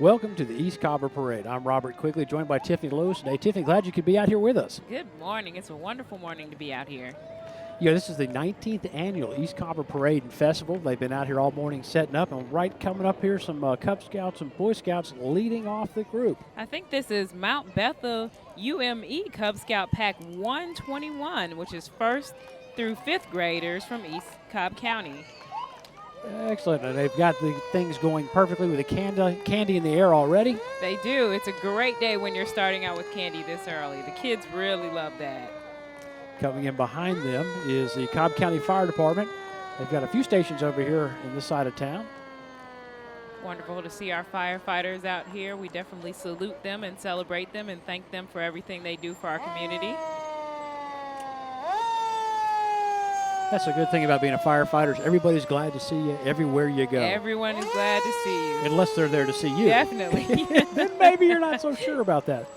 Welcome to the East Cobber Parade. I'm Robert Quigley, joined by Tiffany Lewis today. Tiffany, glad you could be out here with us. Good morning. It's a wonderful morning to be out here. Yeah, this is the 19th annual East Cobber Parade and Festival. They've been out here all morning setting up, and right coming up here, some Cub Scouts and Boy Scouts leading off the group. I think this is Mount Bethel UME Cub Scout Pack 121, which is 1st through 5th graders from East Cobb County. Excellent, and they've got the things going perfectly with the candy in the air already. They do. It's a great day when you're starting out with candy this early. The kids really love that. Coming in behind them is the Cobb County Fire Department. They've got a few stations over here in this side of town. Wonderful to see our firefighters out here. We definitely salute them and celebrate them and thank them for everything they do for our community. That's a good thing about being a firefighter. Everybody's glad to see you everywhere you go. Everyone is glad to see you. Unless they're there to see you. Definitely. Then maybe you're not so sure about that.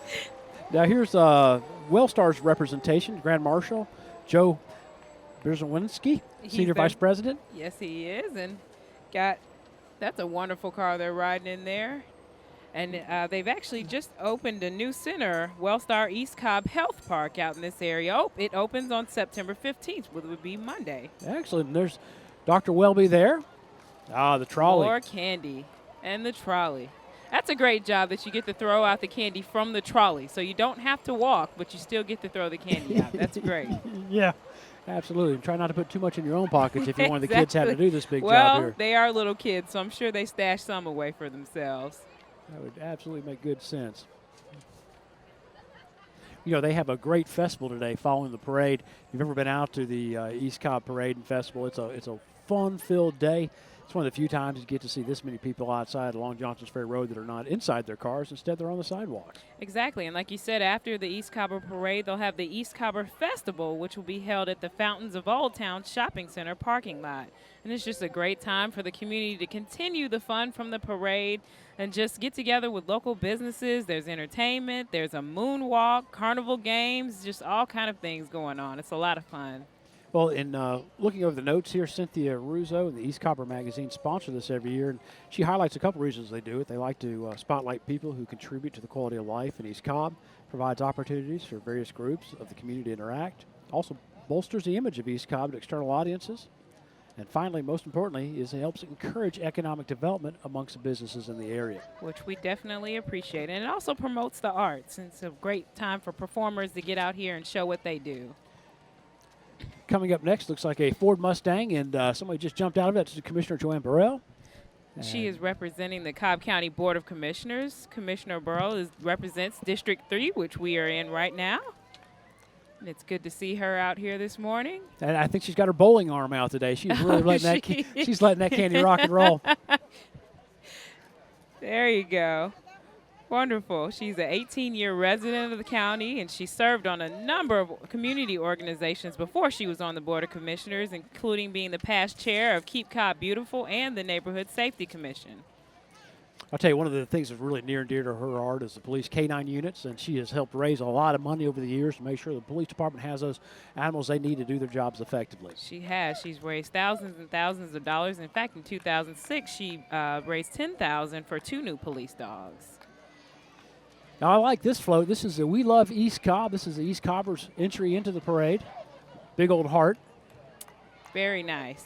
Now here's Wellstar's representation, Grand Marshal Joe Bierzawinski, Senior Vice President. Yes, he is. And that's a wonderful car they're riding in there. And they've actually just opened a new center, Wellstar East Cobb Health Park out in this area. It opens on September 15th, which would be Monday. Excellent. And there's Dr. Welby there. The trolley. More candy and the trolley. That's a great job that you get to throw out the candy from the trolley. So you don't have to walk, but you still get to throw the candy out. That's great. Yeah, absolutely. Try not to put too much in your own pockets if you want the kids having to do this big job here. Well, they are little kids, so I'm sure they stash some away for themselves. That would absolutely make good sense. You know, they have a great festival today following the parade. If you've ever been out to the East Cobb Parade and Festival, it's a fun-filled day. It's one of the few times you get to see this many people outside along Johnson's Ferry Road that are not inside their cars. Instead, they're on the sidewalks. Exactly. And like you said, after the East Cobber Parade, they'll have the East Cobber Festival, which will be held at the Fountains of Old Town Shopping Center parking lot. And it's just a great time for the community to continue the fun from the parade and just get together with local businesses. There's entertainment. There's a moonwalk, carnival games, just all kind of things going on. It's a lot of fun. Well, in looking over the notes here, Cynthia Russo and the East Cobber Magazine sponsor this every year, and she highlights a couple reasons they do it. They like to spotlight people who contribute to the quality of life in East Cobb, provides opportunities for various groups of the community to interact, also bolsters the image of East Cobb to external audiences, and finally, most importantly, is it helps encourage economic development amongst the businesses in the area. Which we definitely appreciate. And it also promotes the arts. And it's a great time for performers to get out here and show what they do. Coming up next looks like a Ford Mustang, and somebody just jumped out of it. It's Commissioner Joanne Burrell. She is representing the Cobb County Board of Commissioners. Commissioner Burrell represents District 3, which we are in right now. And it's good to see her out here this morning. And I think she's got her bowling arm out today. She's really letting she's letting that candy rock and roll. There you go. Wonderful. She's an 18-year resident of the county, and she served on a number of community organizations before she was on the Board of Commissioners, including being the past chair of Keep Cobb Beautiful and the Neighborhood Safety Commission. I'll tell you, one of the things that's really near and dear to her heart is the police canine units, and she has helped raise a lot of money over the years to make sure the police department has those animals they need to do their jobs effectively. She has. She's raised thousands and thousands of dollars. In fact, in 2006, she raised $10,000 for 2 new police dogs. Now, I like this float. This is the We Love East Cobb. This is the East Cobbers' entry into the parade. Big old heart. Very nice.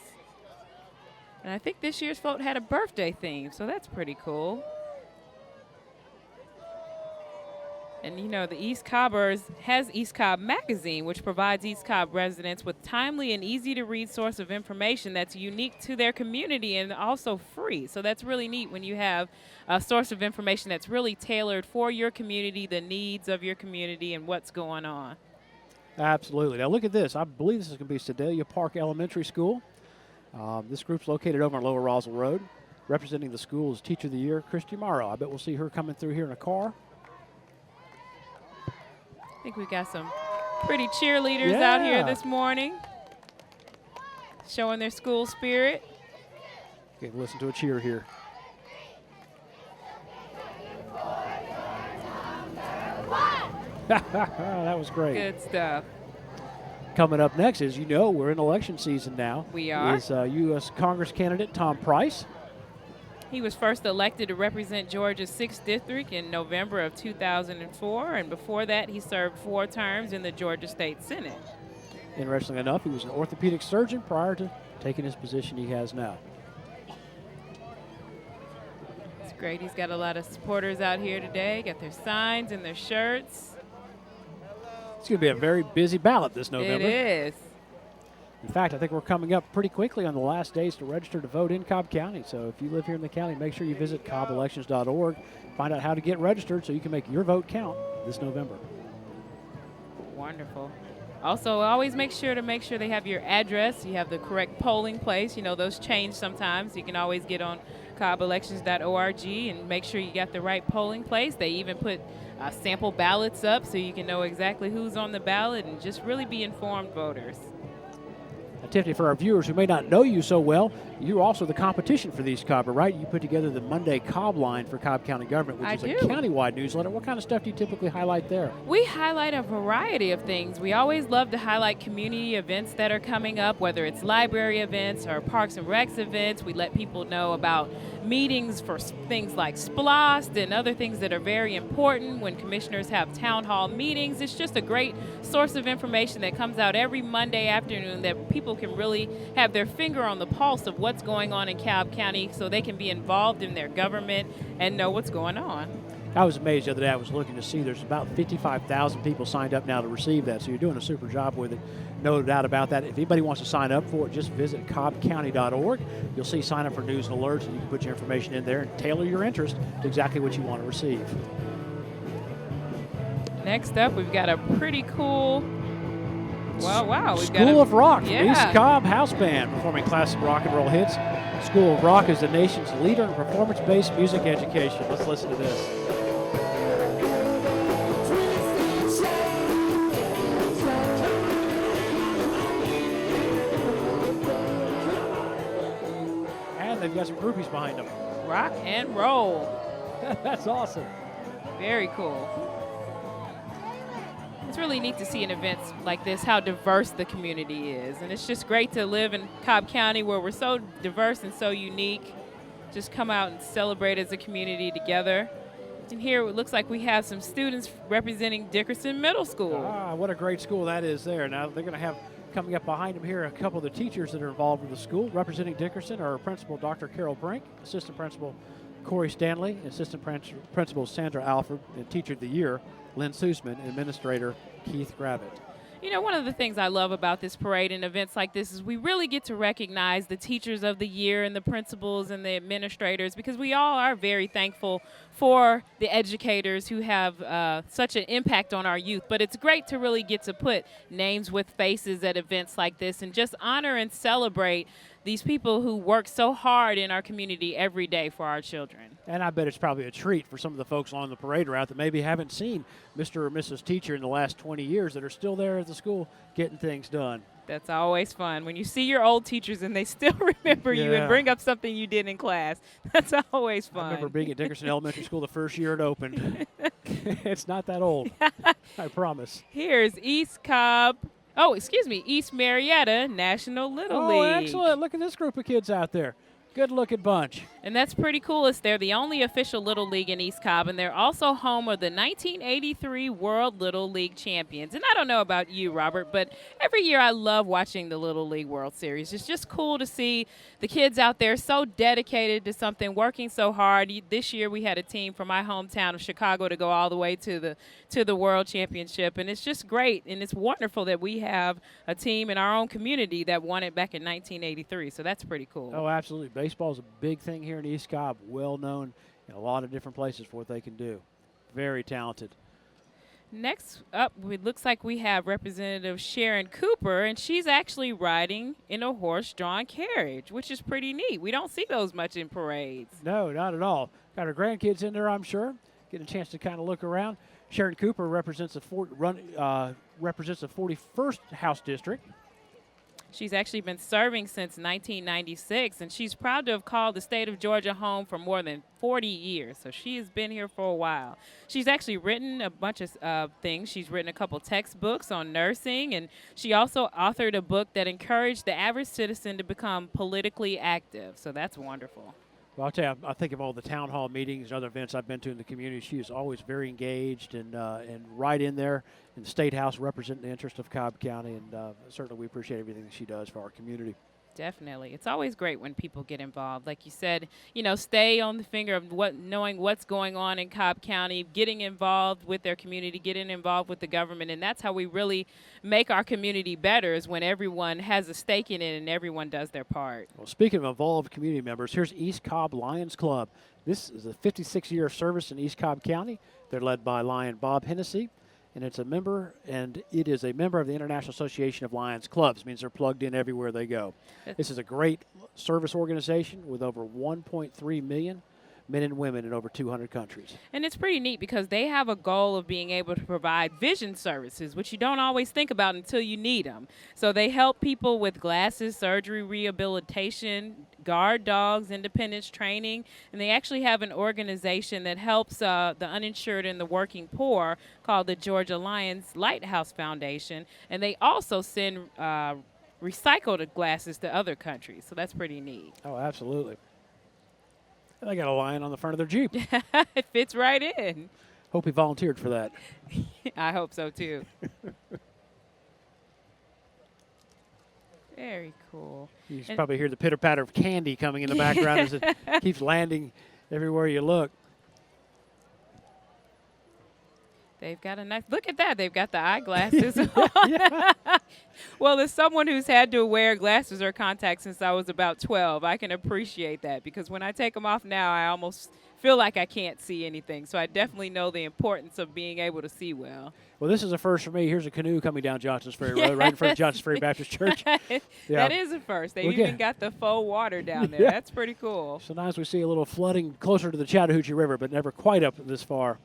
And I think this year's float had a birthday theme, so that's pretty cool. And, you know, the East Cobbers has East Cobb Magazine, which provides East Cobb residents with timely and easy-to-read source of information that's unique to their community and also free. So that's really neat when you have a source of information that's really tailored for your community, the needs of your community, and what's going on. Absolutely. Now, look at this. I believe this is going to be Sedalia Park Elementary School. This group's located over on Lower Roswell Road. Representing the school is Teacher of the Year, Christy Morrow. I bet we'll see her coming through here in a car. I think we got some pretty cheerleaders out here this morning, showing their school spirit. Okay, listen to a cheer here. That was great. Good stuff. Coming up next, as you know, we're in election season now. We are. Is U.S. Congress candidate Tom Price. He was first elected to represent Georgia's 6th District in November of 2004, and before that, he served 4 terms in the Georgia State Senate. Interestingly enough, he was an orthopedic surgeon prior to taking his position he has now. It's great. He's got a lot of supporters out here today, got their signs and their shirts. It's going to be a very busy ballot this November. It is. In fact, I think we're coming up pretty quickly on the last days to register to vote in Cobb County. So if you live here in the county, make sure you visit cobbelections.org, find out how to get registered so you can make your vote count this November. Wonderful. Also, always make sure they have your address. You have the correct polling place. You know, those change sometimes. You can always get on cobbelections.org and make sure you got the right polling place. They even put sample ballots up so you can know exactly who's on the ballot and just really be informed voters. Tiffany, for our viewers who may not know you so well, you're also the competition for these Cobber, right? You put together the Monday Cobb line for Cobb County government, which is a countywide newsletter. What kind of stuff do you typically highlight there? We highlight a variety of things. We always love to highlight community events that are coming up, whether it's library events or Parks and Recs events. We let people know about meetings for things like SPLOST and other things that are very important when commissioners have town hall meetings. It's just a great source of information that comes out every Monday afternoon that people can really have their finger on the pulse of what's going on in Cobb County so they can be involved in their government and know what's going on. I was amazed the other day. I was looking to see there's about 55,000 people signed up now to receive that, so you're doing a super job with it. No doubt about that. If anybody wants to sign up for it, just visit cobbcounty.org. You'll see sign up for news and alerts, and you can put your information in there and tailor your interest to exactly what you want to receive. Next up, we've got a pretty cool wow. We've School of Rock, yeah. East Cobb House Band, performing classic rock and roll hits. School of Rock is the nation's leader in performance-based music education. Let's listen to this. And they've got some groupies behind them. Rock and roll. That's awesome. Very cool. It's really neat to see in events like this how diverse the community is. And it's just great to live in Cobb County where we're so diverse and so unique. Just come out and celebrate as a community together. And here it looks like we have some students representing Dickerson Middle School. Ah, what a great school that is there. Now they're going to have coming up behind them here a couple of the teachers that are involved with the school. Representing Dickerson are Principal Dr. Carol Brink, Assistant Principal Corey Stanley, Assistant Principal Sandra Alford, and Teacher of the Year Lynn Sussman, and Administrator Keith Gravitt. You know, one of the things I love about this parade and events like this is we really get to recognize the teachers of the year and the principals and the administrators, because we all are very thankful for the educators who have such an impact on our youth. But it's great to really get to put names with faces at events like this and just honor and celebrate these people who work so hard in our community every day for our children. And I bet it's probably a treat for some of the folks along the parade route that maybe haven't seen Mr. or Mrs. Teacher in the last 20 years that are still there at the school getting things done. That's always fun. When you see your old teachers and they still remember you and bring up something you did in class, that's always fun. I remember being at Dickerson Elementary School the first year it opened. It's not that old, I promise. Here's East Marietta National Little League. Oh, excellent. Look at this group of kids out there. Good-looking bunch. And that's pretty cool. They're the only official Little League in East Cobb, and they're also home of the 1983 World Little League Champions. And I don't know about you, Robert, but every year I love watching the Little League World Series. It's just cool to see the kids out there so dedicated to something, working so hard. This year we had a team from my hometown of Chicago to go all the way to the World Championship, and it's just great, and it's wonderful that we have a team in our own community that won it back in 1983, so that's pretty cool. Oh, absolutely. Baseball is a big thing here in East Cobb, well known in a lot of different places for what they can do. Very talented. Next up, it looks like we have Representative Sharon Cooper, and she's actually riding in a horse-drawn carriage, which is pretty neat. We don't see those much in parades. No, not at all. Got her grandkids in there, I'm sure. Getting a chance to kind of look around. Sharon Cooper represents the 41st House District. She's actually been serving since 1996, and she's proud to have called the state of Georgia home for more than 40 years. So she has been here for a while. She's actually written a bunch of things. She's written a couple textbooks on nursing, and she also authored a book that encouraged the average citizen to become politically active. So that's wonderful. Well, I'll tell you, I think of all the town hall meetings and other events I've been to in the community. She is always very engaged and right in there in the State House representing the interest of Cobb County. And certainly we appreciate everything that she does for our community. Definitely. It's always great when people get involved. Like you said, stay on the finger of knowing what's going on in Cobb County, getting involved with their community, getting involved with the government. And that's how we really make our community better, is when everyone has a stake in it and everyone does their part. Well, speaking of involved community members, here's East Cobb Lions Club. This is a 56-year service in East Cobb County. They're led by Lion Bob Hennessy. And it is a member of the International Association of Lions Clubs. It means they're plugged in everywhere they go. This is a great service organization with over 1.3 million men and women in over 200 countries. And it's pretty neat because they have a goal of being able to provide vision services, which you don't always think about until you need them. So they help people with glasses, surgery, rehabilitation, guard dogs, independence training, and they actually have an organization that helps the uninsured and the working poor called the Georgia Lions Lighthouse Foundation, and they also send recycled glasses to other countries, so that's pretty neat. Oh, absolutely. They got a lion on the front of their Jeep. It fits right in. Hope he volunteered for that. I hope so, too. Very cool. You can probably hear the pitter-patter of candy coming in the background as it keeps landing everywhere you look. They've got a nice – look at that. They've got the eyeglasses on. Well, as someone who's had to wear glasses or contacts since I was about 12, I can appreciate that, because when I take them off now, I almost feel like I can't see anything. So I definitely know the importance of being able to see well. Well, this is a first for me. Here's a canoe coming down Johnson's Ferry Road, right in front of Johnson's Ferry Baptist Church. Yeah. That is a first. They've even got the faux water down there. That's pretty cool. Sometimes we see a little flooding closer to the Chattahoochee River, but never quite up this far.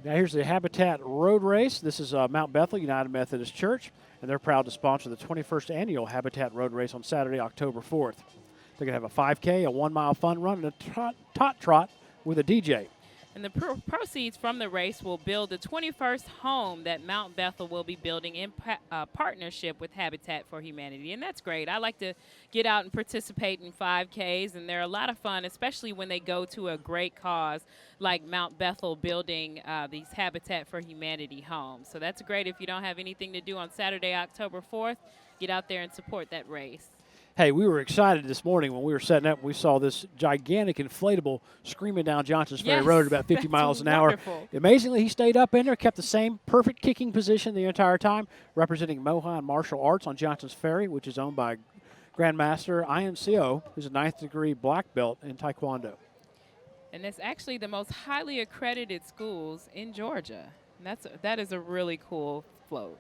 Now here's the Habitat Road Race. This is Mount Bethel United Methodist Church, and they're proud to sponsor the 21st Annual Habitat Road Race on Saturday, October 4th. They're going to have a 5K, a 1-mile fun run, and a tot trot with a DJ. And the proceeds from the race will build the 21st home that Mount Bethel will be building in partnership with Habitat for Humanity. And that's great. I like to get out and participate in 5Ks, and they're a lot of fun, especially when they go to a great cause like Mount Bethel building these Habitat for Humanity homes. So that's great. If you don't have anything to do on Saturday, October 4th, get out there and support that race. Hey, we were excited this morning when we were setting up. We saw this gigantic inflatable screaming down Johnson's Ferry Road at about 50 miles an hour. Amazingly, he stayed up in there, kept the same perfect kicking position the entire time, representing Mohan Martial Arts on Johnson's Ferry, which is owned by Grandmaster INCO, who's a 9th degree black belt in Taekwondo. And it's actually the most highly accredited schools in Georgia. And that is a really cool float.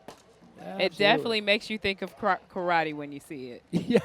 Absolutely. It definitely makes you think of karate when you see it. Yeah.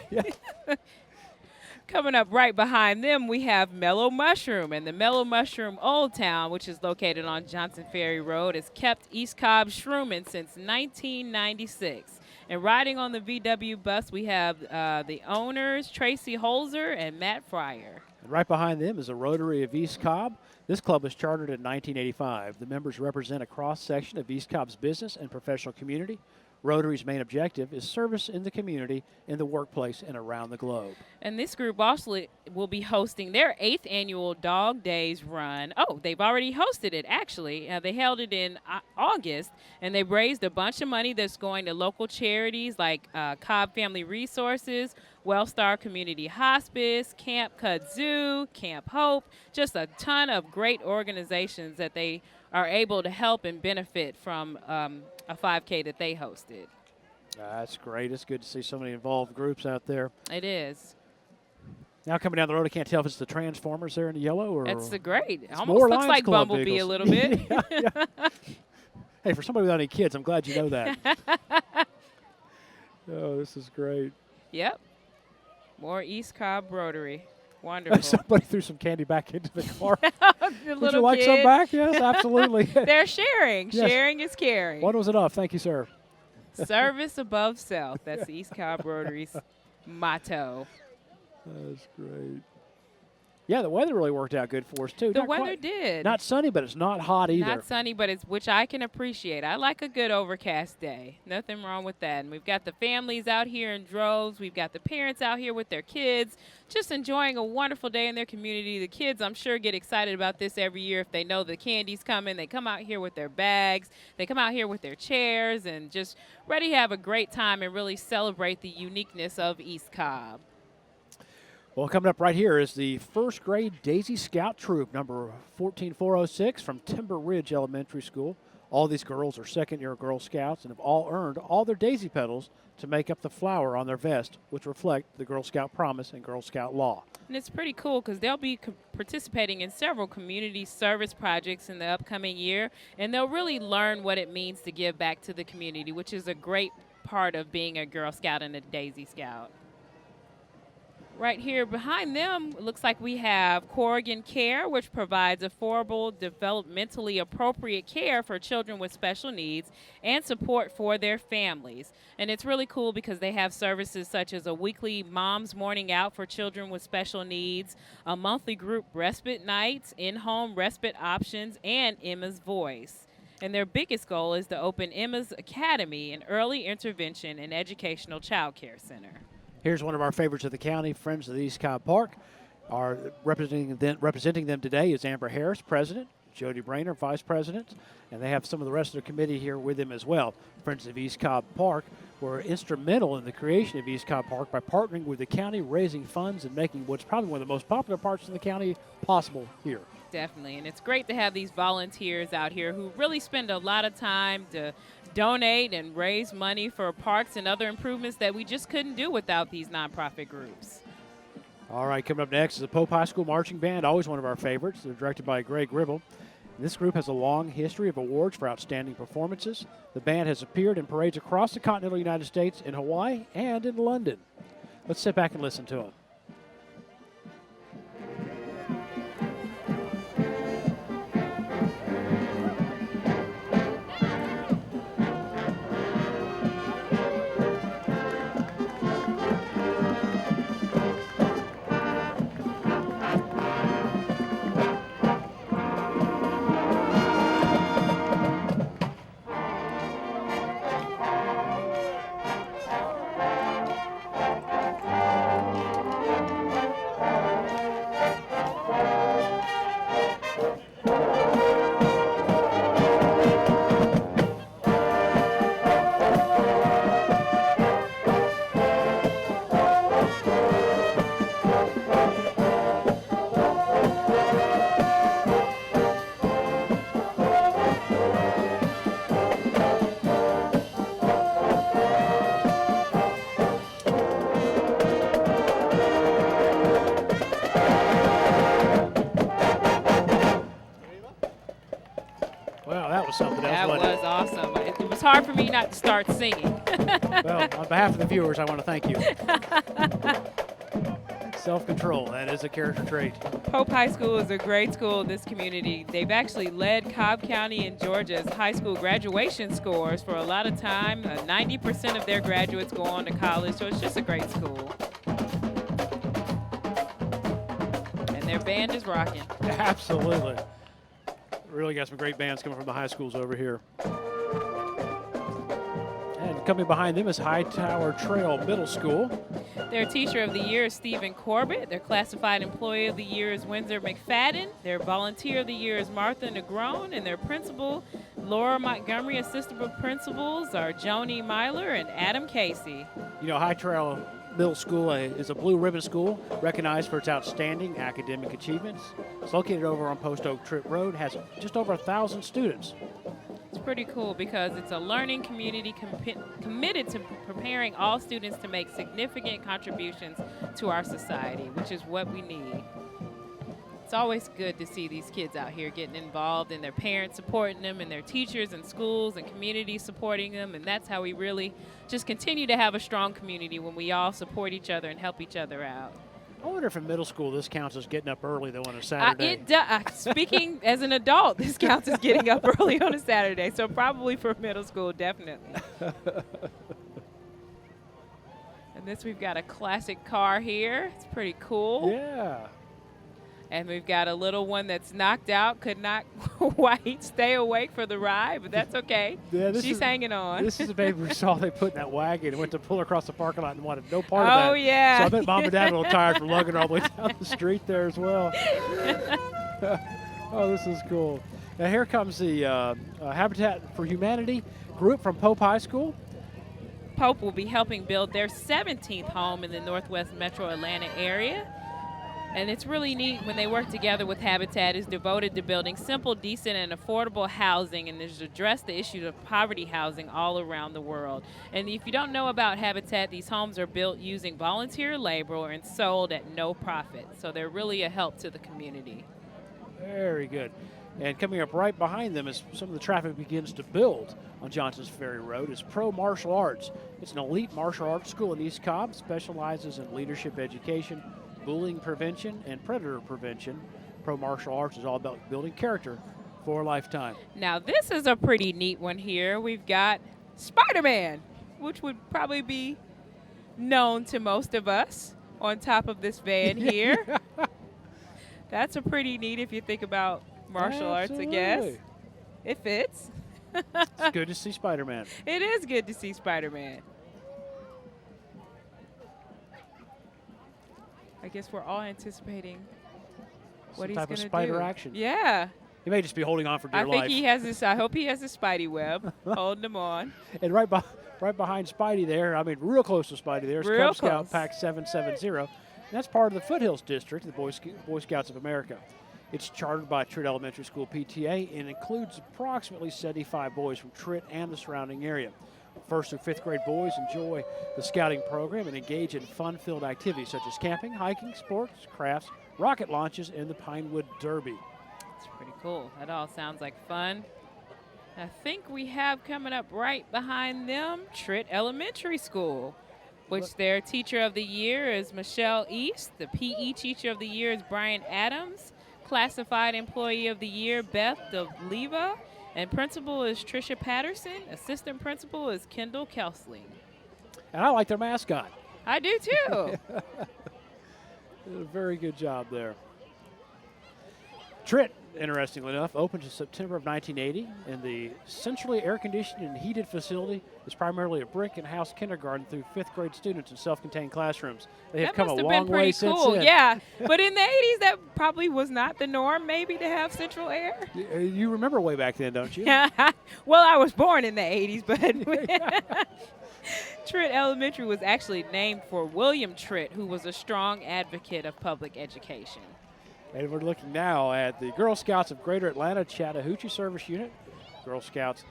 Coming up right behind them, we have Mellow Mushroom. And the Mellow Mushroom Old Town, which is located on Johnson Ferry Road, has kept East Cobb shrooming since 1996. And riding on the VW bus, we have the owners, Tracy Holzer and Matt Fryer. And right behind them is the Rotary of East Cobb. This club was chartered in 1985. The members represent a cross-section of East Cobb's business and professional community. Rotary's main objective is service in the community, in the workplace, and around the globe. And this group also will be hosting their 8th annual Dog Days run. Oh, they've already hosted it, actually. They held it in August, and they raised a bunch of money that's going to local charities like Cobb Family Resources, Wellstar Community Hospice, Camp Kudzu, Camp Hope, just a ton of great organizations that they are able to help and benefit from a 5K that they hosted. That's great. It's good to see so many involved groups out there. It is. Now coming down the road, I can't tell if it's the Transformers there in the yellow or That's the great. It almost more looks Lions like Club Bumblebee vehicles. a little bit. Yeah. Hey, for somebody without any kids, I'm glad you know that. Oh, this is great. Yep. More East Cobb Rotary. Wonderful. Somebody threw some candy back into the car. Would you like kid. some back? Yes, absolutely. They're sharing. Yes. Sharing is caring. One was enough. Thank you, sir. Service above self. That's the East Cobb Rotary's motto. That's great. Yeah, the weather really worked out good for us, too. The Not weather quite, did. not sunny, but it's not hot either. Not sunny, but it's which I can appreciate. I like a good overcast day. Nothing wrong with that. And we've got the families out here in droves. We've got the parents out here with their kids, just enjoying a wonderful day in their community. The kids, I'm sure, get excited about this every year if they know the candy's coming. They come out here with their bags. They come out here with their chairs and just ready to have a great time and really celebrate the uniqueness of East Cobb. Well, coming up right here is the first grade Daisy Scout Troop, number 14406 from Timber Ridge Elementary School. All these girls are second-year Girl Scouts and have all earned all their daisy petals to make up the flower on their vest, which reflect the Girl Scout promise and Girl Scout law. And it's pretty cool because they'll be participating in several community service projects in the upcoming year, and they'll really learn what it means to give back to the community, which is a great part of being a Girl Scout and a Daisy Scout. Right here behind them, it looks like we have Corrigan Care, which provides affordable, developmentally appropriate care for children with special needs and support for their families. And it's really cool because they have services such as a weekly Mom's Morning Out for children with special needs, a monthly group respite nights, in-home respite options, and Emma's Voice. And their biggest goal is to open Emma's Academy, an early intervention and educational child care center. Here's one of our favorites of the county, Friends of the East Cobb Park. Our representing them today is Amber Harris, president, Jody Brainer, vice president, and they have some of the rest of the committee here with them as well. Friends of East Cobb Park were instrumental in the creation of East Cobb Park by partnering with the county, raising funds, and making what's probably one of the most popular parks in the county possible here. Definitely, and it's great to have these volunteers out here who really spend a lot of time to donate and raise money for parks and other improvements that we just couldn't do without these nonprofit groups. All right, coming up next is the Pope High School Marching Band, always one of our favorites. They're directed by Greg Ribble. This group has a long history of awards for outstanding performances. The band has appeared in parades across the continental United States, in Hawaii, and in London. Let's sit back and listen to them. Something else. That was awesome. It was hard for me not to start singing. Well, on behalf of the viewers, I want to thank you. Self-control, that is a character trait. Pope High School is a great school in this community. They've actually led Cobb County and Georgia's high school graduation scores for a lot of time. 90% of their graduates go on to college, so it's just a great school. And their band is rocking. Absolutely. Really got some great bands coming from the high schools over here. And coming behind them is Hightower Trail Middle School. Their teacher of the year is Stephen Corbett. Their classified employee of the year is Windsor McFadden. Their volunteer of the year is Martha Negrone. And their principal, Laura Montgomery. Assistant principals are Joni Myler and Adam Casey. You know, High Trail Middle School is a blue ribbon school recognized for its outstanding academic achievements. It's located over on Post Oak Trip Road, has just over 1,000 students. It's pretty cool because it's a learning community committed to preparing all students to make significant contributions to our society, which is what we need. It's always good to see these kids out here getting involved and their parents supporting them and their teachers and schools and communities supporting them, and that's how we really just continue to have a strong community when we all support each other and help each other out. I wonder if in middle school this counts as getting up early, though, on a Saturday. It does. Speaking as an adult, this counts as getting up early on a Saturday, so probably for middle school, definitely. And this, we've got a classic car here. It's pretty cool. Yeah. And we've got a little one that's knocked out, could not quite stay awake for the ride, but that's okay. Yeah, She's hanging on. This is a baby we saw they put in that wagon and went to pull her across the parking lot and wanted no part of that. Oh, yeah. So I bet Mom and Dad are a little tired from lugging her all the way down the street there as well. Oh, this is cool. Now here comes the Habitat for Humanity group from Pope High School. Pope will be helping build their 17th home in the Northwest Metro Atlanta area. And it's really neat when they work together with Habitat is devoted to building simple, decent, and affordable housing and has addressed the issue of poverty housing all around the world. And if you don't know about Habitat, these homes are built using volunteer labor and sold at no profit. So they're really a help to the community. Very good. And coming up right behind them as some of the traffic begins to build on Johnson's Ferry Road is Pro Martial Arts. It's an elite martial arts school in East Cobb, specializes in leadership education, bullying prevention, and predator prevention. Pro Martial Arts is all about building character for a lifetime. Now, this is a pretty neat one here. We've got Spider-Man, which would probably be known to most of us on top of this van here. That's a pretty neat if you think about martial arts, I guess. It fits. It's good to see Spider-Man. It is good to see Spider-Man. I guess we're all anticipating what he's going to do. Some type of spider action. Yeah. He may just be holding on for dear life. I hope he has this Spidey web holding him on. And right behind Spidey there, I mean real close to Spidey there, is Cub Scout Pack 770. And that's part of the Foothills District, the Boy Scouts of America. It's chartered by Tritt Elementary School PTA and includes approximately 75 boys from Tritt and the surrounding area. First through fifth grade boys enjoy the scouting program and engage in fun-filled activities such as camping, hiking, sports, crafts, rocket launches, and the Pinewood Derby. It's pretty cool. That all sounds like fun. I think we have coming up right behind them Tritt Elementary School, which their teacher of the year is Michelle East. The PE teacher of the year is Brian Adams. Classified employee of the year, Beth DeLeva. And principal is Tricia Patterson. Assistant principal is Kendall Kelsling. And I like their mascot. I do too. Did a very good job there. Tritt, interestingly enough, opened in September of 1980, and the centrally air-conditioned and heated facility is primarily a brick and house kindergarten through fifth grade students in self-contained classrooms. They have come a long way since then. Yeah, but in the 80s, that probably was not the norm, maybe, to have central air. You remember way back then, don't you? Well, I was born in the 80s, but Tritt Elementary was actually named for William Tritt, who was a strong advocate of public education. And we're looking now at the Girl Scouts of Greater Atlanta Chattahoochee Service Unit. Girl Scouts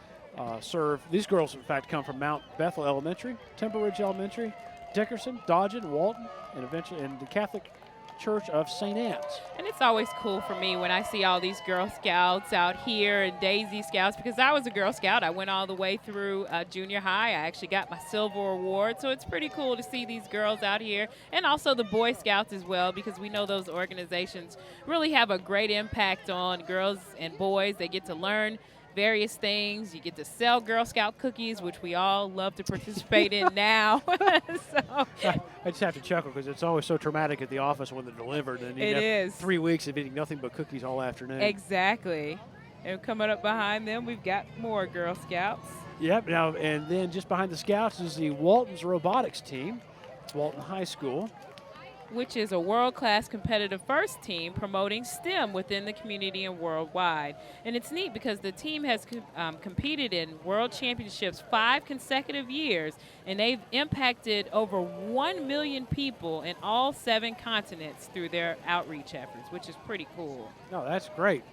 these girls, in fact, come from Mount Bethel Elementary, Timber Ridge Elementary, Dickerson, Dodgen, Walton, and eventually in the Catholic Church of St. Anne's. And it's always cool for me when I see all these Girl Scouts out here and Daisy Scouts, because I was a Girl Scout. I went all the way through junior high. I actually got my silver award. So it's pretty cool to see these girls out here, and also the Boy Scouts as well, because we know those organizations really have a great impact on girls and boys. They get to learn various things. You get to sell Girl Scout cookies, which we all love to participate in now. So. I just have to chuckle because it's always so traumatic at the office when they're delivered. And you have 3 weeks of eating nothing but cookies all afternoon. Exactly. And coming up behind them, we've got more Girl Scouts. Yep. Now, and then just behind the Scouts is the Walton's robotics team, Walton High School, which is a world-class competitive first team promoting STEM within the community and worldwide. And it's neat because the team has competed in world championships 5 consecutive years, and they've impacted over 1 million people in all 7 continents through their outreach efforts, which is pretty cool. No, that's great.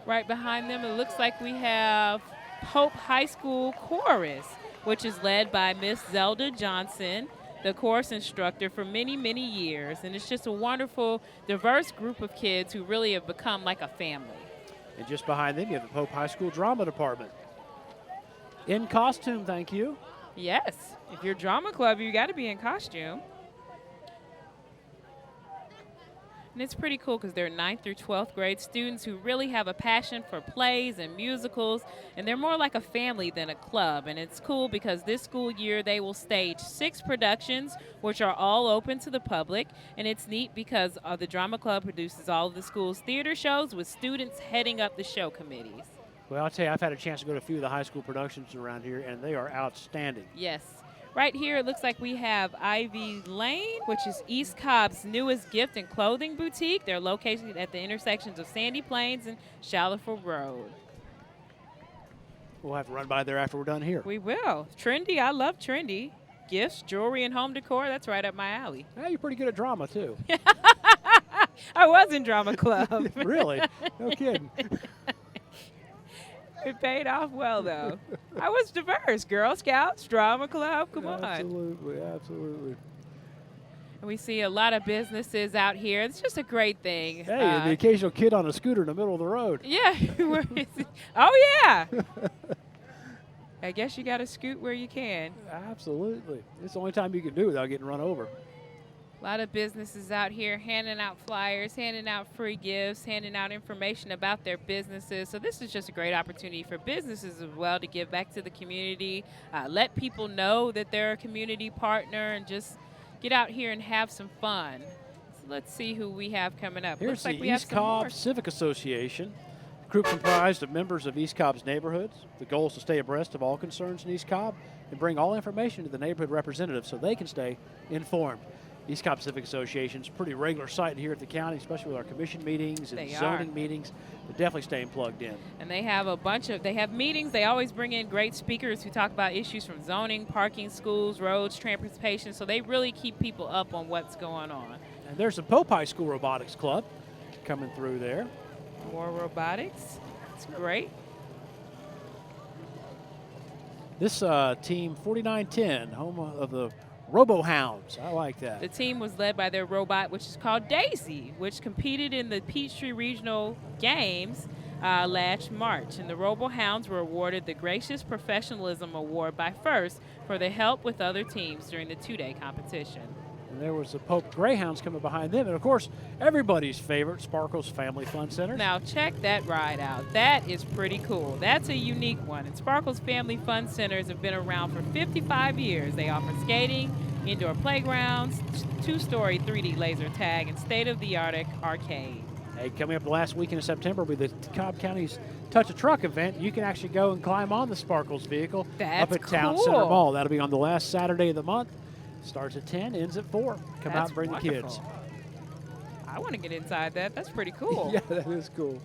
Right behind them, it looks like we have Hope High School Chorus, which is led by Miss Zelda Johnson, the chorus instructor for many, many years. And it's just a wonderful, diverse group of kids who really have become like a family. And just behind them, you have the Pope High School Drama Department. In costume, thank you. Yes. If you're drama club, you got to be in costume. And it's pretty cool because they're 9th through 12th grade students who really have a passion for plays and musicals, and they're more like a family than a club. And it's cool because this school year they will stage 6 productions, which are all open to the public. And it's neat because the drama club produces all of the school's theater shows with students heading up the show committees. Well, I'll tell you, I've had a chance to go to a few of the high school productions around here, and they are outstanding. Yes. Right here, it looks like we have Ivy Lane, which is East Cobb's newest gift and clothing boutique. They're located at the intersections of Sandy Plains and Shaliford Road. We'll have to run by there after we're done here. We will. Trendy. I love trendy. Gifts, jewelry, and home decor. That's right up my alley. Hey, you're pretty good at drama, too. I was in drama club. Really? No kidding. It paid off well, though. I was diverse. Girl Scouts, drama club, come on. Absolutely, absolutely. And we see a lot of businesses out here. It's just a great thing. Hey, and the occasional kid on a scooter in the middle of the road. Yeah. Oh, yeah. I guess you got to scoot where you can. Absolutely. It's the only time you can do it without getting run over. A lot of businesses out here handing out flyers, handing out free gifts, handing out information about their businesses. So this is just a great opportunity for businesses as well to give back to the community, let people know that they're a community partner, and just get out here and have some fun. So let's see who we have coming up. Here's Looks like the we have East some more. Cobb Civic Association. Group comprised of members of East Cobb's neighborhoods. The goal is to stay abreast of all concerns in East Cobb and bring all information to the neighborhood representatives so they can stay informed. East Cobb Civic Association is a pretty regular site here at the county, especially with our commission meetings and zoning meetings. They're definitely staying plugged in. And they have they have meetings. They always bring in great speakers who talk about issues from zoning, parking, schools, roads, transportation. So they really keep people up on what's going on. And there's the Pope High School Robotics Club coming through there. More robotics. It's great. This team 4910, home of the Robo Hounds. I like that. The team was led by their robot, which is called Daisy, which competed in the Peachtree Regional Games last March. And the Robo Hounds were awarded the Gracious Professionalism Award by First for their help with other teams during the 2-day competition. And there was the Pope Greyhounds coming behind them. And, of course, everybody's favorite, Sparkle's Family Fun Center. Now, check that ride out. That is pretty cool. That's a unique one. And Sparkle's Family Fun Centers have been around for 55 years. They offer skating, indoor playgrounds, 2-story 3D laser tag, and state-of-the-art arcade. Hey, coming up the last weekend of September will be the Cobb County's Touch a Truck event. You can actually go and climb on the Sparkles vehicle up at Town Center Mall. That'll be on the last Saturday of the month. Starts at 10, ends at 4. Come out and bring the kids. I want to get inside that. That's pretty cool. Yeah, that is cool.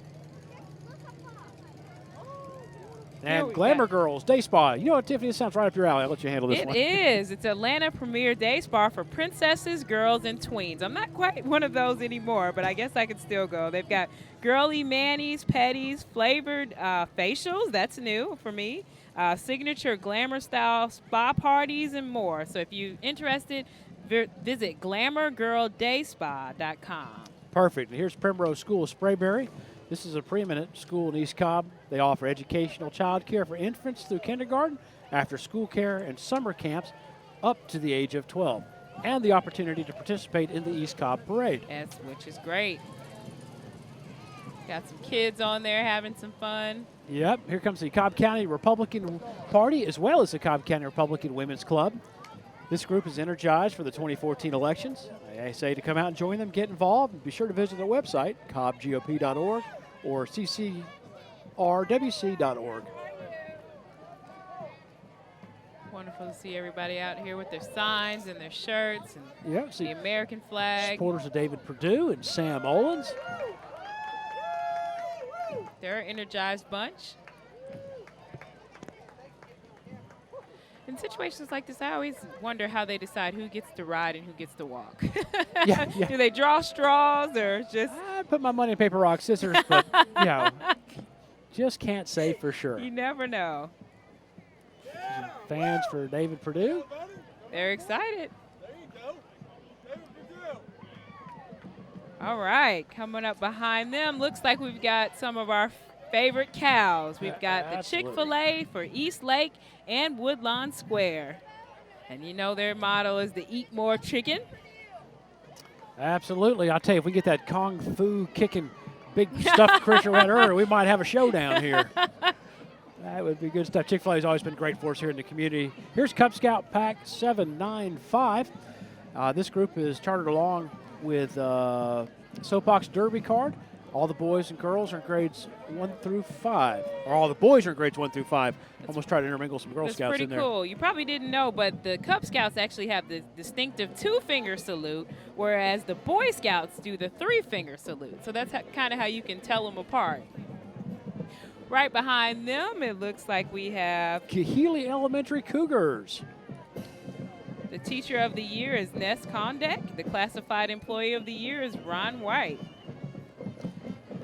And Glamour Girls Day Spa. You know what, Tiffany? This sounds right up your alley. I'll let you handle this one. It is. It's Atlanta Premier Day Spa for princesses, girls, and tweens. I'm not quite one of those anymore, but I guess I could still go. They've got girly manis, petties, flavored facials. That's new for me. Signature glamour style spa parties and more. So if you're interested, visit glamourgirldayspa.com. Perfect. And here's Primrose School of Sprayberry. This is a preeminent school in East Cobb. They offer educational child care for infants through kindergarten, after school care, and summer camps up to the age of 12, and the opportunity to participate in the East Cobb Parade. Yes, which is great. Got some kids on there having some fun. Yep, here comes the Cobb County Republican Party as well as the Cobb County Republican Women's Club. This group is energized for the 2014 elections. I say to come out and join them, get involved, and be sure to visit their website, cobbgop.org or ccrwc.org. Wonderful to see everybody out here with their signs and their shirts and the American flag. Supporters of David Perdue and Sam Olens. They're an energized bunch. In situations like this, I always wonder how they decide who gets to ride and who gets to walk. Yeah. Do they draw straws or just? I put my money in paper, rock, scissors, but, just can't say for sure. You never know. Fans for David Perdue. They're excited. All right, coming up behind them, looks like we've got some of our favorite cows. We've got the Chick-fil-A for East Lake and Woodlawn Square. And you know their motto is to eat more chicken. Absolutely. I'll tell you, if we get that Kung Fu kicking big stuffed creature right earlier, we might have a showdown here. That would be good stuff. Chick-fil-A has always been great for us here in the community. Here's Cub Scout Pack 795. This group is chartered along with Soapbox Derby card. All the boys and girls are in grades 1 through 5. Or all the boys are in grades 1 through 5. Almost try to intermingle some Girl Scouts in there. That's pretty cool. You probably didn't know, but the Cub Scouts actually have the distinctive 2-finger salute, whereas the Boy Scouts do the 3-finger salute. So that's kind of how you can tell them apart. Right behind them, it looks like we have Kahili Elementary Cougars. The Teacher of the Year is Ness Kondek. The Classified Employee of the Year is Ron White.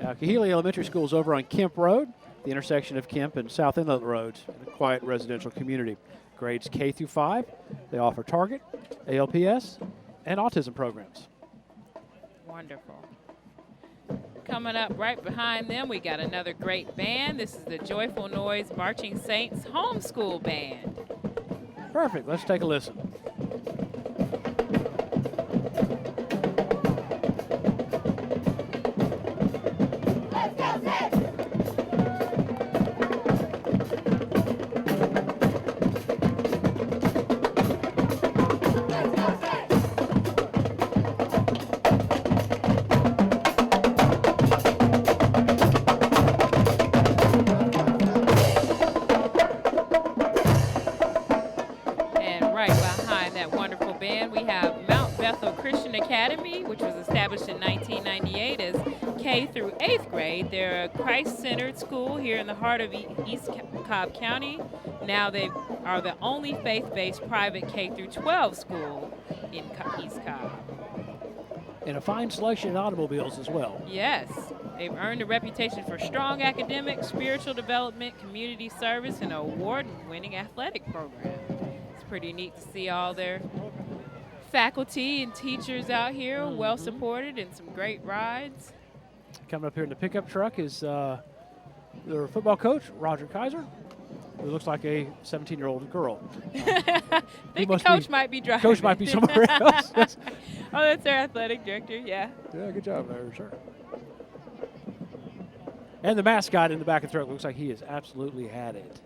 Kahili Elementary School is over on Kemp Road, the intersection of Kemp and South Inlet Roads, in a quiet residential community. Grades K through 5. They offer Target, ALPS, and autism programs. Wonderful. Coming up right behind them, we got another great band. This is the Joyful Noise Marching Saints Homeschool Band. Perfect. Let's take a listen. They're a Christ-centered school here in the heart of East Cobb County. Now they are the only faith-based private K-12 school in East Cobb. And a fine selection of automobiles as well. Yes. They've earned a reputation for strong academics, spiritual development, community service, and an award-winning athletic program. It's pretty neat to see all their faculty and teachers out here, well supported, and some great rides. Coming up here in the pickup truck is their football coach, Roger Kaiser, who looks like a 17-year-old girl. I think the coach might be driving. Coach might be somewhere else. Oh, that's their athletic director, yeah. Yeah, good job there, sir. And the mascot in the back of the truck looks like he has absolutely had it.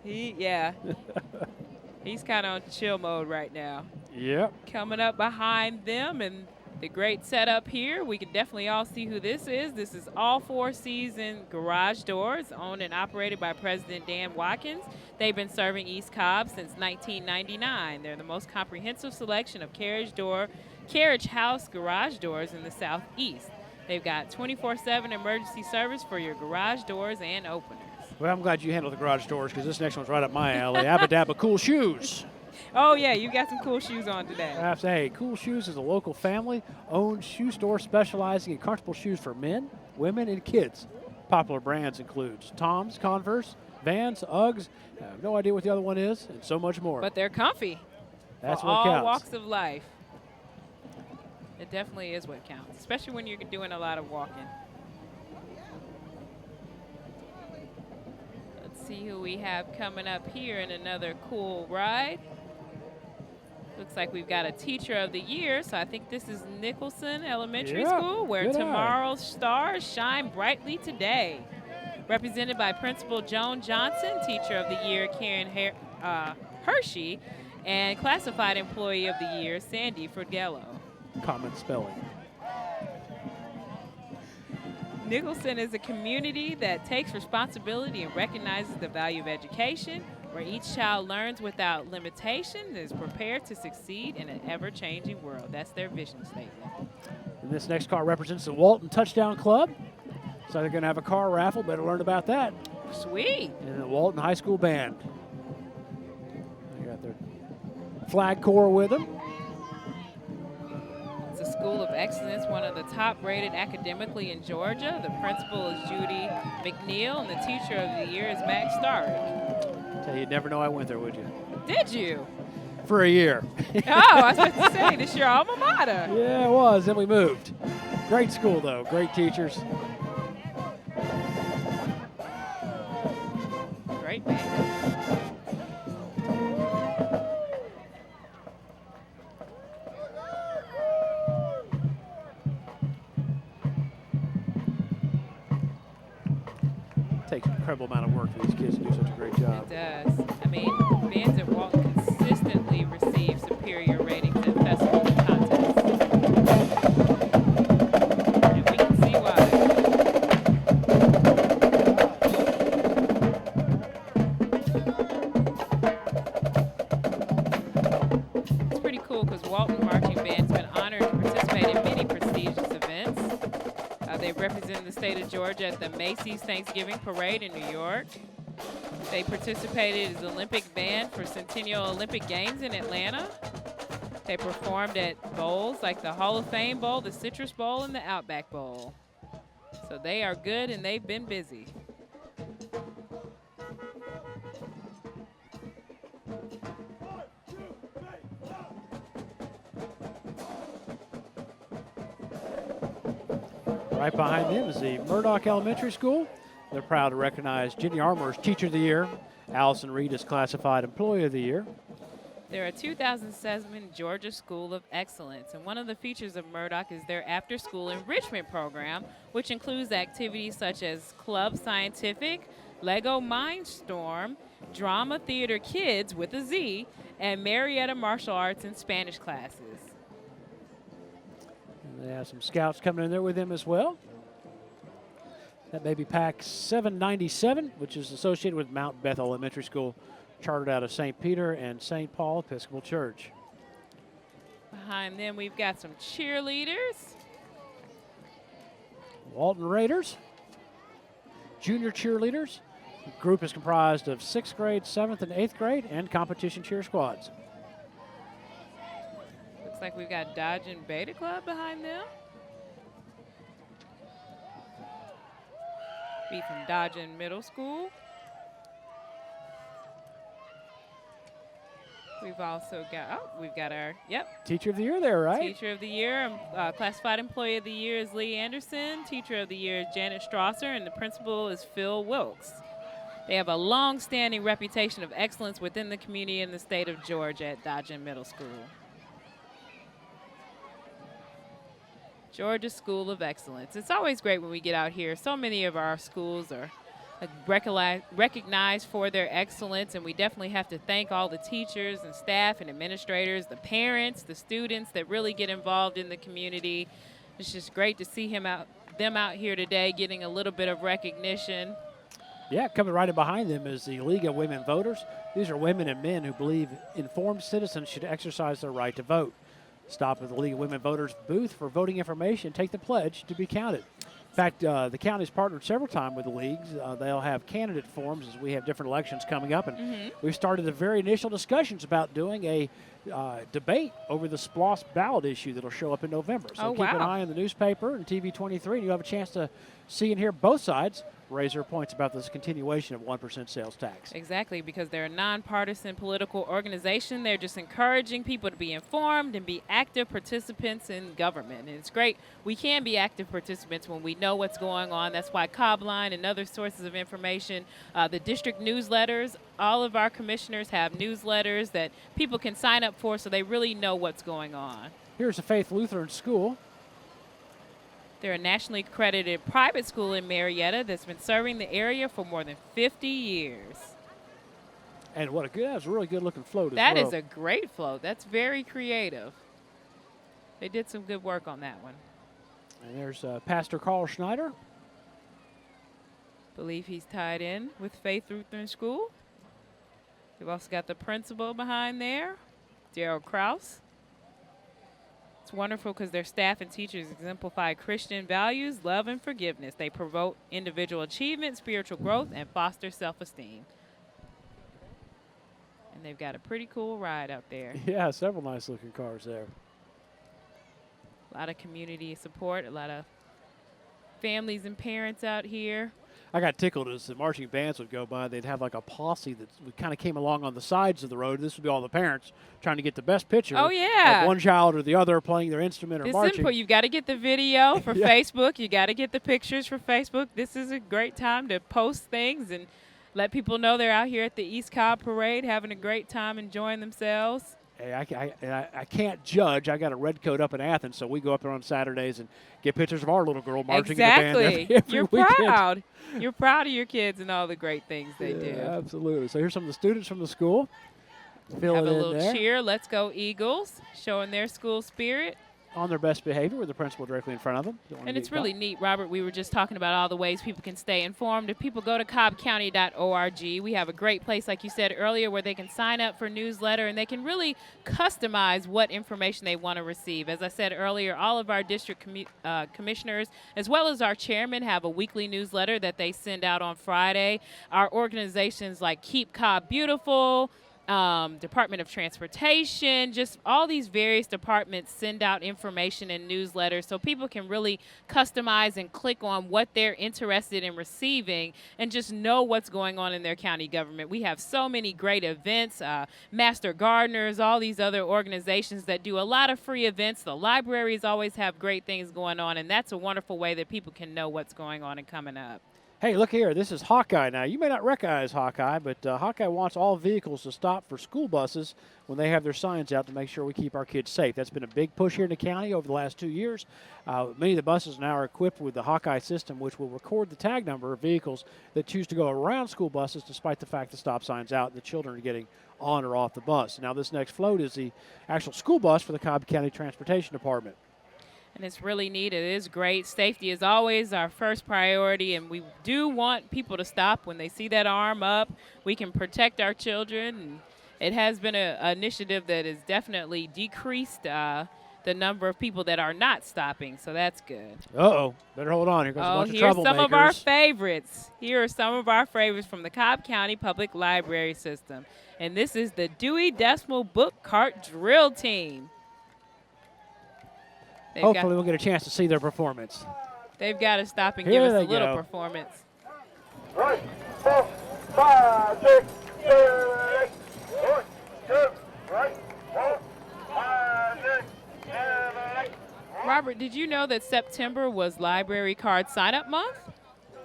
He's kind of on chill mode right now. Yep. Coming up behind them and the great setup here, we can definitely all see who this is. This is All Four Season Garage Doors, owned and operated by President Dan Watkins. They've been serving East Cobb since 1999. They're the most comprehensive selection of carriage house garage doors in the Southeast. They've got 24/7 emergency service for your garage doors and openers. Well, I'm glad you handled the garage doors because this next one's right up my alley. Abba Dabba Cool Shoes. Oh, yeah, you got some cool shoes on today. Hey, Cool Shoes is a local family-owned shoe store specializing in comfortable shoes for men, women, and kids. Popular brands includes Tom's, Converse, Vans, Uggs. I have no idea what the other one is, and so much more. But they're comfy. That's for what counts. all walks of life. It definitely is what counts, especially when you're doing a lot of walking. Let's see who we have coming up here in another cool ride. Looks like we've got a Teacher of the Year, so I think this is Nicholson Elementary School, where tomorrow's stars shine brightly today. Represented by Principal Joan Johnson, Teacher of the Year Karen Hershey, and Classified Employee of the Year Sandy Frigello. Common spelling. Nicholson is a community that takes responsibility and recognizes the value of education, where each child learns without limitation and is prepared to succeed in an ever-changing world. That's their vision statement. And this next car represents the Walton Touchdown Club. So they're going to have a car raffle. Better learn about that. Sweet. And the Walton High School Band. They got their flag corps with them. It's a school of excellence, one of the top-rated academically in Georgia. The principal is Judy McNeil, and the Teacher of the Year is Max Starrick. Tell you, you'd never know I went there, would you? Did you? For a year. Oh, I was about to say, this is your alma mater. Yeah, it was. Then we moved. Great school, though. Great teachers. Great band. takes an incredible amount of work for these kids to do such a great job. It does. I mean, bands at Walton consistently receive superior ratings at festivals and contests. And we can see why. It's pretty cool because Walton Marching Band's been honored to participate in many prestigious events. They represent the state of Georgia at the Macy's Thanksgiving Parade in New York. They participated as Olympic band for Centennial Olympic Games in Atlanta. They performed at bowls like the Hall of Fame Bowl, the Citrus Bowl, and the Outback Bowl. So they are good and they've been busy. Right behind them is the Murdoch Elementary School. They're proud to recognize Jenny Armour as Teacher of the Year, Allison Reed as Classified Employee of the Year. They're a 2007 Georgia School of Excellence, and one of the features of Murdoch is their after-school enrichment program, which includes activities such as Club Scientific, Lego Mindstorm, Drama Theater Kids with a Z, and Marietta Martial Arts and Spanish classes. And they have some scouts coming in there with them as well. That may be Pack 797, which is associated with Mount Beth Elementary School, chartered out of St. Peter and St. Paul Episcopal Church. Behind them, we've got some cheerleaders. Walton Raiders, junior cheerleaders. The group is comprised of 6th grade, 7th, and 8th grade, and competition cheer squads. Looks like we've got Dodge and Beta Club behind them. Be from Dodge and Middle School. We've also got, we've got our, Teacher of the Year there, right? Teacher of the Year. Classified Employee of the Year is Lee Anderson. Teacher of the Year is Janet Strasser, and the principal is Phil Wilkes. They have a long-standing reputation of excellence within the community in the state of Georgia at Dodge and Middle School. Georgia School of Excellence. It's always great when we get out here. So many of our schools are recognized for their excellence, and we definitely have to thank all the teachers and staff and administrators, the parents, the students that really get involved in the community. It's just great to see them out here today getting a little bit of recognition. Yeah, coming right in behind them is the League of Women Voters. These are women and men who believe informed citizens should exercise their right to vote. Stop at the League of Women Voters booth for voting information. Take the pledge to be counted. In fact, the county's partnered several times with the leagues. They'll have candidate forums as we have different elections coming up. And we've started the very initial discussions about doing a debate over the SPLOST ballot issue that'll show up in November. So keep an eye on the newspaper and TV 23, and you have a chance to see and hear both sides raise their points about this continuation of 1% sales tax. Exactly, because they're a nonpartisan political organization. They're just encouraging people to be informed and be active participants in government. And it's great. We can be active participants when we know what's going on. That's why Cobline and other sources of information, the district newsletters, all of our commissioners have newsletters that people can sign up for so they really know what's going on. Here's a Faith Lutheran School. They're a nationally accredited private school in Marietta that's been serving the area for more than 50 years. And what that was a really good looking float as well. That is a great float. That's very creative. They did some good work on that one. And there's Pastor Carl Schneider. Believe he's tied in with Faith Lutheran School. We've also got the principal behind there, Daryl Krause. It's wonderful because their staff and teachers exemplify Christian values, love, and forgiveness. They promote individual achievement, spiritual growth, and foster self-esteem. And they've got a pretty cool ride out there. Yeah, several nice-looking cars there. A lot of community support, a lot of families and parents out here. I got tickled as the marching bands would go by. They'd have like a posse that kind of came along on the sides of the road. This would be all the parents trying to get the best picture. Oh, yeah. Of one child or the other playing their instrument or marching. Simple. You've got to get the video for Facebook. You got to get the pictures for Facebook. This is a great time to post things and let people know they're out here at the East Cobb Parade having a great time enjoying themselves. Hey, I can't judge. I got a red coat up in Athens, so we go up there on Saturdays and get pictures of our little girl marching Exactly. in the band every You're weekend. proud. You're proud of your kids and all the great things they Yeah, do. absolutely. So here's some of the students from the school. Have Fill a it in little there. cheer. Let's go Eagles, showing their school spirit. On their best behavior with the principal directly in front of them. And it's really neat, Robert. We were just talking about all the ways people can stay informed. If people go to cobbcounty.org, we have a great place, like you said earlier, where they can sign up for newsletter and they can really customize what information they want to receive. As I said earlier, all of our district commissioners, as well as our chairman, have a weekly newsletter that they send out on Friday. Our organizations like Keep Cobb Beautiful, Department of Transportation, just all these various departments send out information and newsletters so people can really customize and click on what they're interested in receiving and just know what's going on in their county government. We have so many great events, Master Gardeners, all these other organizations that do a lot of free events. The libraries always have great things going on, and that's a wonderful way that people can know what's going on and coming up. Hey, look here. This is Hawkeye now. You may not recognize Hawkeye, but Hawkeye wants all vehicles to stop for school buses when they have their signs out to make sure we keep our kids safe. That's been a big push here in the county over the last 2 years. Many of the buses now are equipped with the Hawkeye system, which will record the tag number of vehicles that choose to go around school buses despite the fact the stop sign's out and the children are getting on or off the bus. Now, this next float is the actual school bus for the Cobb County Transportation Department. And it's really neat. It is great. Safety is always our first priority, and we do want people to stop when they see that arm up. We can protect our children. And it has been an initiative that has definitely decreased the number of people that are not stopping, so that's good. Uh-oh. Better hold on. Here comes a bunch of troublemakers. Here's some of our favorites. Here are some of our favorites from the Cobb County Public Library System. And this is the Dewey Decimal Book Cart Drill Team. Hopefully we'll get a chance to see their performance. They've got to stop and give us a little performance. 1, 4, 5, 6, 7, 8. 1, 2, 3, 4, 5, 6, 7, 8. Robert, did you know that September was Library Card Sign-Up Month?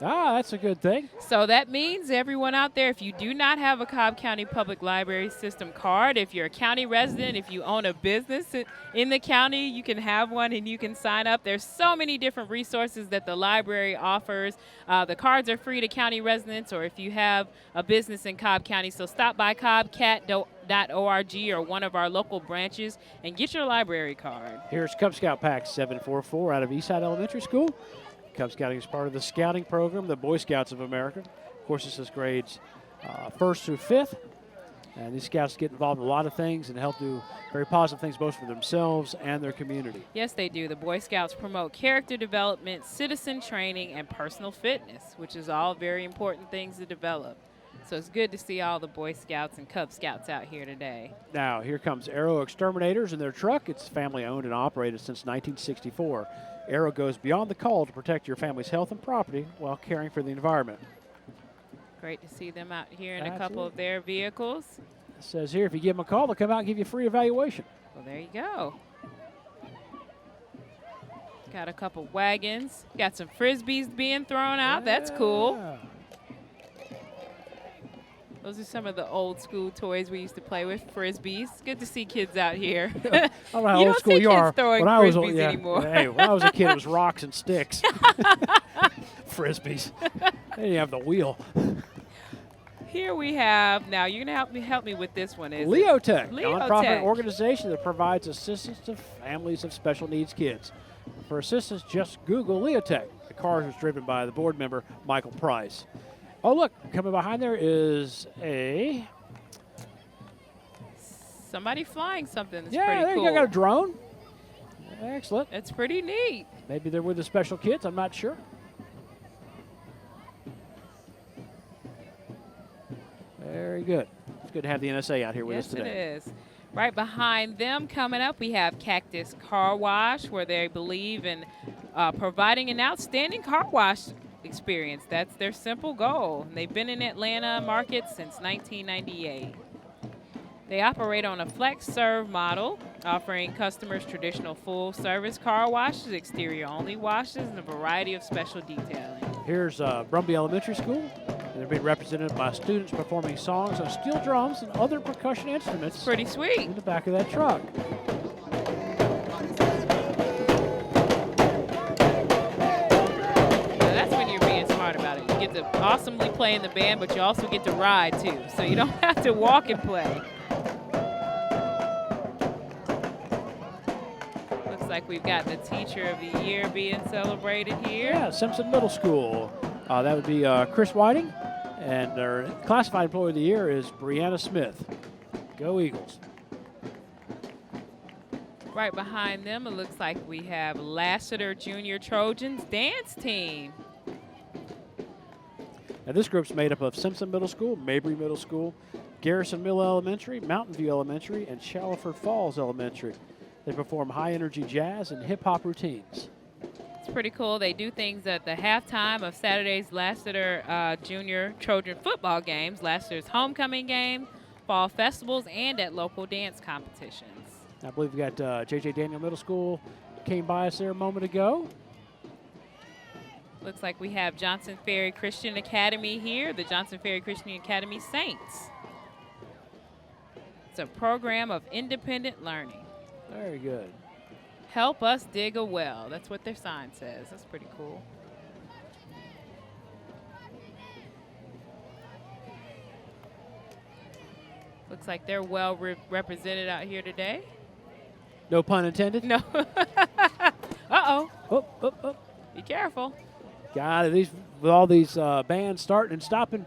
Ah, that's a good thing. So that means everyone out there, if you do not have a Cobb County Public Library System card, if you're a county resident, if you own a business in the county, you can have one and you can sign up. There's so many different resources that the library offers. The cards are free to county residents or if you have a business in Cobb County. So stop by cobbcat.org or one of our local branches and get your library card. Here's Cub Scout Pack 744 out of Eastside Elementary School. Cub Scouting is part of the scouting program, the Boy Scouts of America. Of course, this is grades 1st through 5th. And these scouts get involved in a lot of things and help do very positive things both for themselves and their community. Yes, they do. The Boy Scouts promote character development, citizen training, and personal fitness, which is all very important things to develop. So it's good to see all the Boy Scouts and Cub Scouts out here today. Now, here comes Aero Exterminators in their truck. It's family owned and operated since 1964. Aero goes beyond the call to protect your family's health and property while caring for the environment. Great to see them out here in a couple of their vehicles. It says here, if you give them a call, they'll come out and give you a free evaluation. Well, there you go. Got a couple wagons. Got some Frisbees being thrown out. That's cool. Those are some of the old school toys we used to play with, Frisbees. Good to see kids out here. I don't know how you old don't school see you kids are. throwing When I was Frisbees anymore. Hey, when I was a kid, it was rocks and sticks. Frisbees. They didn't have the wheel. Here we have, now you're going to help me with this one. Leotech, Leotech, nonprofit organization that provides assistance to families of special needs kids. For assistance, just Google Leotech. The car was driven by the board member, Michael Price. Oh, look, coming behind there is somebody flying something that's yeah, pretty there cool. you go, got a drone. Excellent. It's pretty neat. Maybe they're with the special kids, I'm not sure. Very good. It's good to have the NSA out here with us today. Yes, it is. Right behind them coming up, we have Cactus Car Wash, where they believe in providing an outstanding car wash experience. That's their simple goal. They've been in Atlanta market since 1998. They operate on a flex serve model, offering customers traditional full service car washes, exterior only washes, and a variety of special detailing. Here's Brumby Elementary School. And they're being represented by students performing songs on steel drums and other percussion instruments Pretty sweet. in the back of that truck. Now that's when you're being smart about it. You get to awesomely play in the band, but you also get to ride too. So you don't have to walk and play. Looks like we've got the Teacher of the Year being celebrated here. Yeah, Simpson Middle School. That would be Chris Whiting. And their classified employee of the year is Brianna Smith. Go Eagles. Right behind them, it looks like we have Lassiter Junior Trojans dance team. Now this group's made up of Simpson Middle School, Mabry Middle School, Garrison Mill Elementary, Mountain View Elementary, and Shallowford Falls Elementary. They perform high-energy jazz and hip-hop routines. It's pretty cool. They do things at the halftime of Saturday's Lassiter Junior Trojan football games, Lassiter's homecoming game, fall festivals, and at local dance competitions. I believe we got J.J. Daniel Middle School came by us there a moment ago. Looks like we have Johnson Ferry Christian Academy here, the Johnson Ferry Christian Academy Saints. It's a program of independent learning. Very good. Help us dig a well. That's what their sign says. That's pretty cool. Looks like they're well represented out here today. No pun intended? No. Uh-oh. Oh, oh, oh. Be careful. God, with all these bands starting and stopping,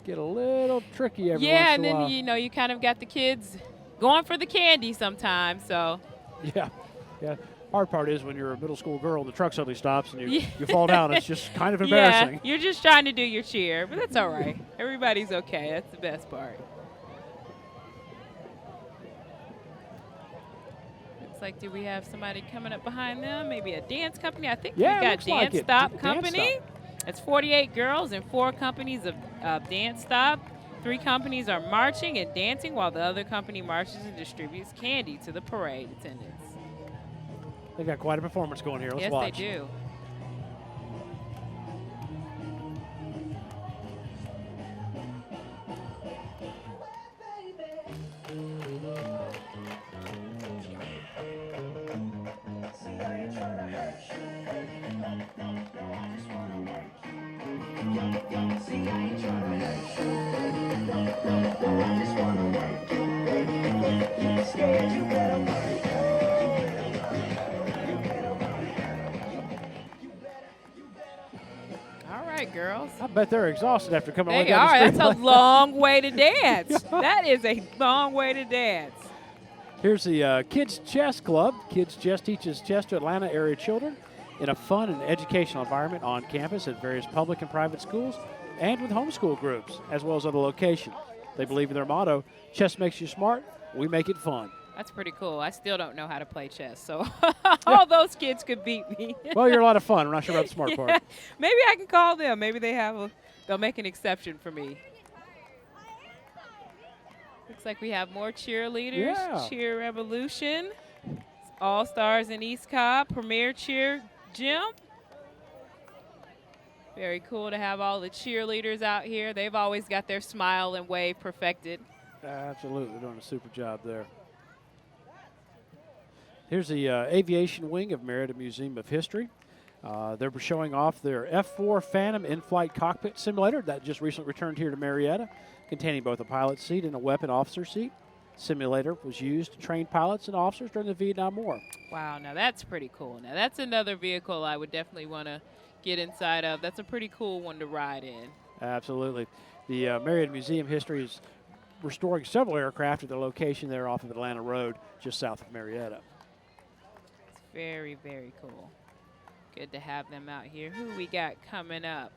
get a little tricky every Yeah, once and in a then, while. you know, you kind of got the kids going for the candy sometimes, so. Yeah, yeah. Hard part is when you're a middle school girl and the truck suddenly stops and Yeah. you fall down. It's just kind of embarrassing. Yeah, you're just trying to do your cheer, but that's all right. Everybody's okay. That's the best part. Looks like, do we have somebody coming up behind them? Maybe a dance company? I think Yeah, we got looks like Dance it. Stop Dance Company. Stop. It's 48 girls and 4 companies of Dance Stop. 3 companies are marching and dancing while the other company marches and distributes candy to the parade attendants. They've got quite a performance going here. Let's Yes, watch. they do. All right, girls. I bet they're exhausted after coming all They down are. the That's street. a long way to dance. That is a long way to dance. Here's the Kids Chess Club. Kids Chess teaches chess to Atlanta area children in a fun and educational environment on campus at various public and private schools and with homeschool groups, as well as other locations. They believe in their motto, chess makes you smart, we make it fun. That's pretty cool. I still don't know how to play chess, so all those kids could beat me. Well, you're a lot of fun. I'm not sure about the smart Yeah. part. Maybe I can call them. Maybe they'll make an exception for me. Looks like we have more cheerleaders. Yeah. Cheer Revolution. All Stars in East Cobb. Premier Cheer Gym. Very cool to have all the cheerleaders out here. They've always got their smile and wave perfected. Absolutely, they're doing a super job there. Here's the aviation wing of Marietta Museum of History. They're showing off their F-4 Phantom in-flight cockpit simulator that just recently returned here to Marietta, containing both a pilot's seat and a weapon officer seat. Simulator was used to train pilots and officers during the Vietnam War. Wow, now that's pretty cool. Now that's another vehicle I would definitely want to get inside of. That's a pretty cool one to ride in. Absolutely. The Marietta Museum of History is restoring several aircraft at their location there off of Atlanta Road, just south of Marietta. It's very, very cool. Good to have them out here. Who we got coming up?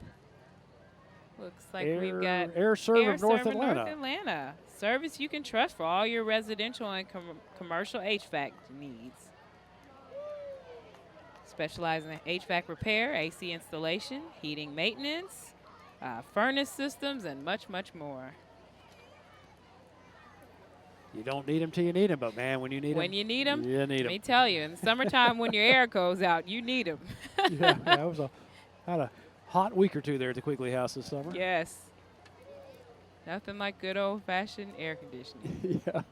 Looks like we've got Air Serv of North Serv in Atlanta. North Atlanta. Service you can trust for all your residential and commercial HVAC needs. Specializing in HVAC repair, AC installation, heating maintenance, furnace systems, and much, much more. You don't need them till you need them, but man, when you need them, When you need them, you need let them. me tell you, in the summertime when your air goes out, you need them. Yeah, it was had a hot week or two there at the Quigley House this summer. Yes. Nothing like good old-fashioned air conditioning. Yeah.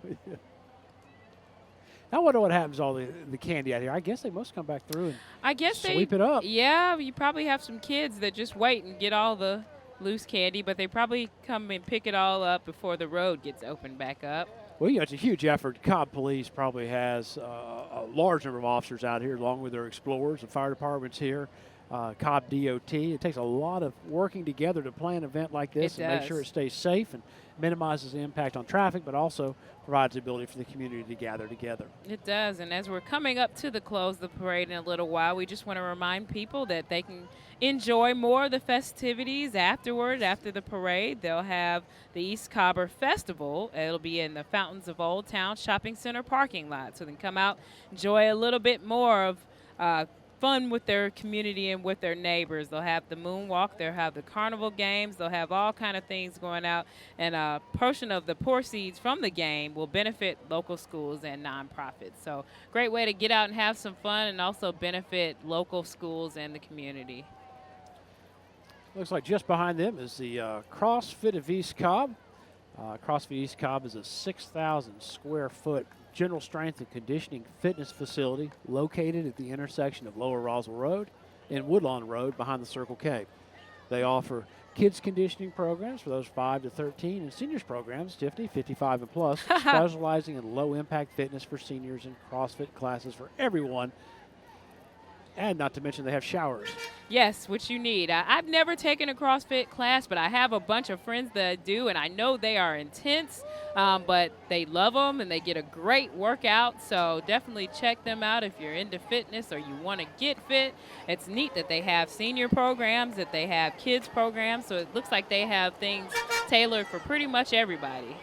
I wonder what happens to all the candy out here. I guess they must come back through and I guess sweep it up. Yeah, you probably have some kids that just wait and get all the loose candy, but they probably come and pick it all up before the road gets opened back up. Well, it's a huge effort. Cobb Police probably has a large number of officers out here, along with their explorers. The fire department's here. Cobb DOT. It takes a lot of working together to plan an event like this and make sure it stays safe and minimizes the impact on traffic, but also provides the ability for the community to gather together. It does, and as we're coming up to the close of the parade in a little while, we just want to remind people that they can enjoy more of the festivities afterward. After the parade, they'll have the East Cobber Festival. It'll be in the Fountains of Old Town Shopping Center parking lot, so they can come out, enjoy a little bit more of fun with their community and with their neighbors. They'll have the moonwalk, they'll have the carnival games, they'll have all kind of things going out, and a portion of the proceeds from the game will benefit local schools and nonprofits. So great way to get out and have some fun and also benefit local schools and the community. Looks like just behind them is the CrossFit of East Cobb. CrossFit East Cobb is a 6,000 square foot general strength and conditioning fitness facility located at the intersection of Lower Roswell Road and Woodlawn Road behind the Circle K. They offer kids conditioning programs for those 5 to 13 and seniors programs, Tiffany, 55 and plus, specializing in low impact fitness for seniors and CrossFit classes for everyone. And not to mention they have showers. Yes, which you need. I've never taken a CrossFit class, but I have a bunch of friends that do, and I know they are intense, but they love them and they get a great workout. So definitely check them out if you're into fitness or you want to get fit. It's neat that they have senior programs, that they have kids programs, so it looks like they have things tailored for pretty much everybody.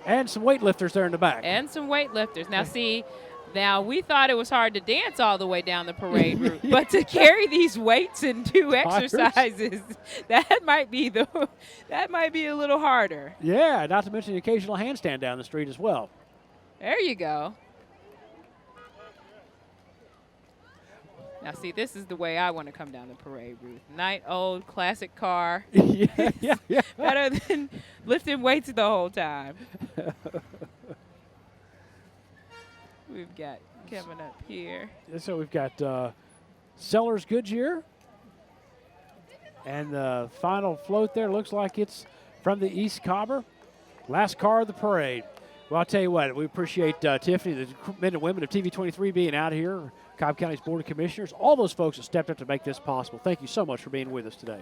And some weightlifters there in the back. And some weightlifters. Now, see, now, we thought it was hard to dance all the way down the parade route, but to carry these weights and do exercises, that might be a little harder. Yeah, not to mention the occasional handstand down the street as well. There you go. Now, see, this is the way I want to come down the parade route. Old classic car. yeah. Better than lifting weights the whole time. We've got coming up here. So we've got Sellers Goodyear. And the final float there looks like it's from the East Cobber. Last car of the parade. Well, I'll tell you what, we appreciate Tiffany, the men and women of TV23 being out here, Cobb County's Board of Commissioners, all those folks that stepped up to make this possible. Thank you so much for being with us today.